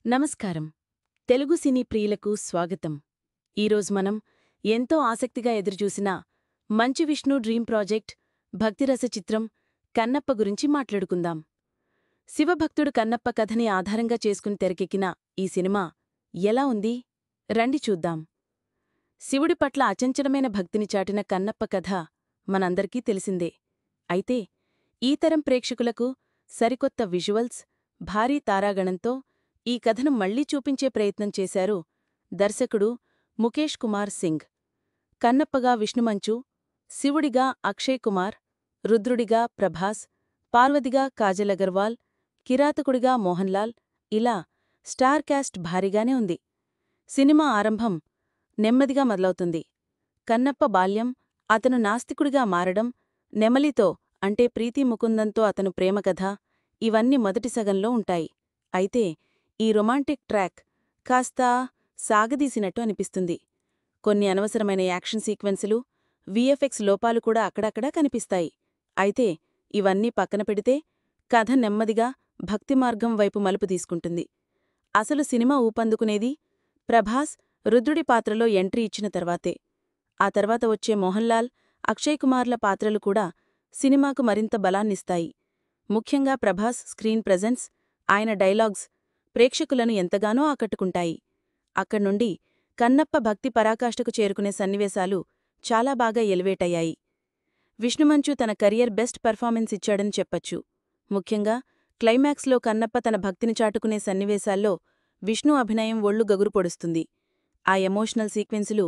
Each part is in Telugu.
నమస్కారం. తెలుగు సినీ ప్రియులకు స్వాగతం. ఈరోజు మనం ఎంతో ఆసక్తిగా ఎదురుచూసిన మంచు విష్ణు డ్రీమ్ ప్రాజెక్ట్ భక్తిరస చిత్రం కన్నప్ప గురించి మాట్లాడుకుందాం. శివభక్తుడు కన్నప్ప కథని ఆధారంగా చేసుకుని తెరకెక్కిన ఈ సినిమా ఎలా ఉంది? రండి చూద్దాం. శివుడి పట్ల అచంచలమైన భక్తిని చాటిన కన్నప్ప కథ మనందరికీ తెలిసిందే. అయితే ఈ తరం ప్రేక్షకులకు సరికొత్త విజువల్స్, భారీ తారాగణంతో ఈ కథను మళ్లీ చూపించే ప్రయత్నం చేశారు దర్శకుడు ముఖేష్ కుమార్ సింగ్. కన్నప్పగా విష్ణుమంచు, శివుడిగా అక్షయ్ కుమార్, రుద్రుడిగా ప్రభాస్, పార్వతిగా కాజల్ అగర్వాల్, కిరాతకుడిగా మోహన్లాల్, ఇలా స్టార్ క్యాస్ట్ భారీగానే ఉంది. సినిమా ఆరంభం నెమ్మదిగా మొదలవుతుంది. కన్నప్ప బాల్యం, అతను నాస్తికుడిగా మారడం, నెమలితో అంటే ప్రీతి ముకుందంతో అతను ప్రేమకథ, ఇవన్నీ మొదటి సగంలో ఉంటాయి. అయితే ఈ రొమాంటిక్ ట్రాక్ కాస్త సాగదీసినట్టు అనిపిస్తుంది. కొన్ని అనవసరమైన యాక్షన్ సీక్వెన్సులు, విఎఫ్ఎక్స్ లోపాలు కూడా అక్కడక్కడా కనిపిస్తాయి. అయితే ఇవన్నీ పక్కన పెడితే కథ నెమ్మదిగా భక్తిమార్గం వైపు మలుపు తీసుకుంటుంది. అసలు సినిమా ఊపందుకునేది ప్రభాస్, రుద్రుడి పాత్రలో ఎంట్రీ ఇచ్చిన తర్వాతే. ఆ తర్వాత వచ్చే మోహన్లాల్, అక్షయ్ కుమార్ల పాత్రలు కూడా సినిమాకు మరింత బలాన్నిస్తాయి. ముఖ్యంగా ప్రభాస్ స్క్రీన్ ప్రెజెన్స్, ఆయన డైలాగ్స్ ప్రేక్షకులను ఎంతగానో ఆకట్టుకుంటాయి. అక్కడ్నుండి కన్నప్ప భక్తి పరాకాష్ఠకు చేరుకునే సన్నివేశాలు చాలా బాగా ఎలివేటయ్యాయి. విష్ణుమంచు తన కెరియర్ బెస్ట్ పెర్ఫార్మెన్స్ ఇచ్చాడని చెప్పచ్చు. ముఖ్యంగా క్లైమాక్స్లో కన్నప్ప తన భక్తిని చాటుకునే సన్నివేశాల్లో విష్ణు అభినయం ఒళ్ళు గగురు పొడుస్తుంది. ఆ ఎమోషనల్ సీక్వెన్సులు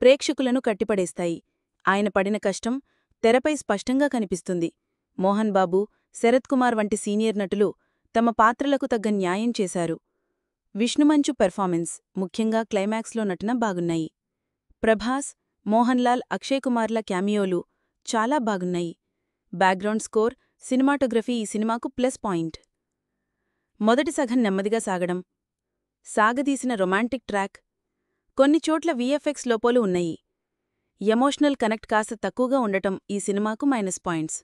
ప్రేక్షకులను కట్టిపడేస్తాయి. ఆయన పడిన కష్టం తెరపై స్పష్టంగా కనిపిస్తుంది. మోహన్ బాబు, శరత్ కుమార్ వంటి సీనియర్ నటులు తమ పాత్రలకు తగ్గ న్యాయం చేశారు. విష్ణుమంచు పెర్ఫార్మెన్స్, ముఖ్యంగా క్లైమాక్స్లో నటన బాగున్నాయి. ప్రభాస్, మోహన్లాల్, అక్షయ్ కుమార్ల క్యామియోలు చాలా బాగున్నాయి. బ్యాక్గ్రౌండ్ స్కోర్, సినిమాటోగ్రఫీ ఈ సినిమాకు ప్లస్ పాయింట్. మొదటి సగం నెమ్మదిగా సాగడం, సాగదీసిన రొమాంటిక్ ట్రాక్, కొన్ని చోట్ల విఎఫ్ఎక్స్ లోపాలు ఉన్నాయి. ఎమోషనల్ కనెక్ట్ కాస్త తక్కువగా ఉండటం ఈ సినిమాకు మైనస్ పాయింట్స్.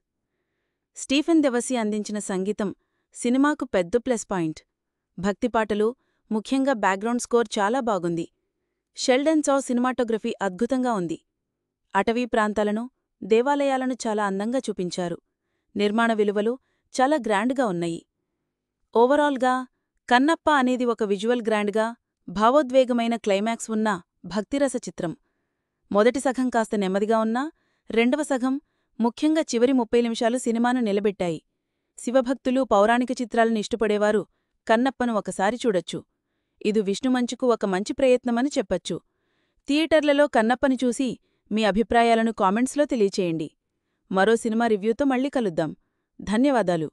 స్టీఫెన్ దెవసి అందించిన సంగీతం సినిమాకు పెద్ద ప్లస్ పాయింట్. భక్తిపాటలు, ముఖ్యంగా బ్యాక్గ్రౌండ్ స్కోర్ చాలా బాగుంది. షెల్డన్ చౌ సినిమాటోగ్రఫీ అద్భుతంగా ఉంది. అటవీ ప్రాంతాలను, దేవాలయాలను చాలా అందంగా చూపించారు. నిర్మాణ విలువలు చాలా గ్రాండ్గా ఉన్నాయి. ఓవరాల్గా కన్నప్ప అనేది ఒక విజువల్ గ్రాండ్గా, భావోద్వేగమైన క్లైమాక్స్ ఉన్న భక్తిరస చిత్రం. మొదటి సగం కాస్త నెమ్మదిగా ఉన్నా, రెండవ సగం, ముఖ్యంగా చివరి 30 నిమిషాలు సినిమాను నిలబెట్టాయి. శివభక్తులు, పౌరాణిక చిత్రాలను ఇష్టపడేవారు కన్నప్పను ఒకసారి చూడొచ్చు. ఇది విష్ణుమంచుకు ఒక మంచి ప్రయత్నమని చెప్పచ్చు. థియేటర్లలో కన్నప్పని చూసి మీ అభిప్రాయాలను కామెంట్స్లో తెలియచేయండి. మరో సినిమా రివ్యూతో మళ్ళీ కలుద్దాం. ధన్యవాదాలు.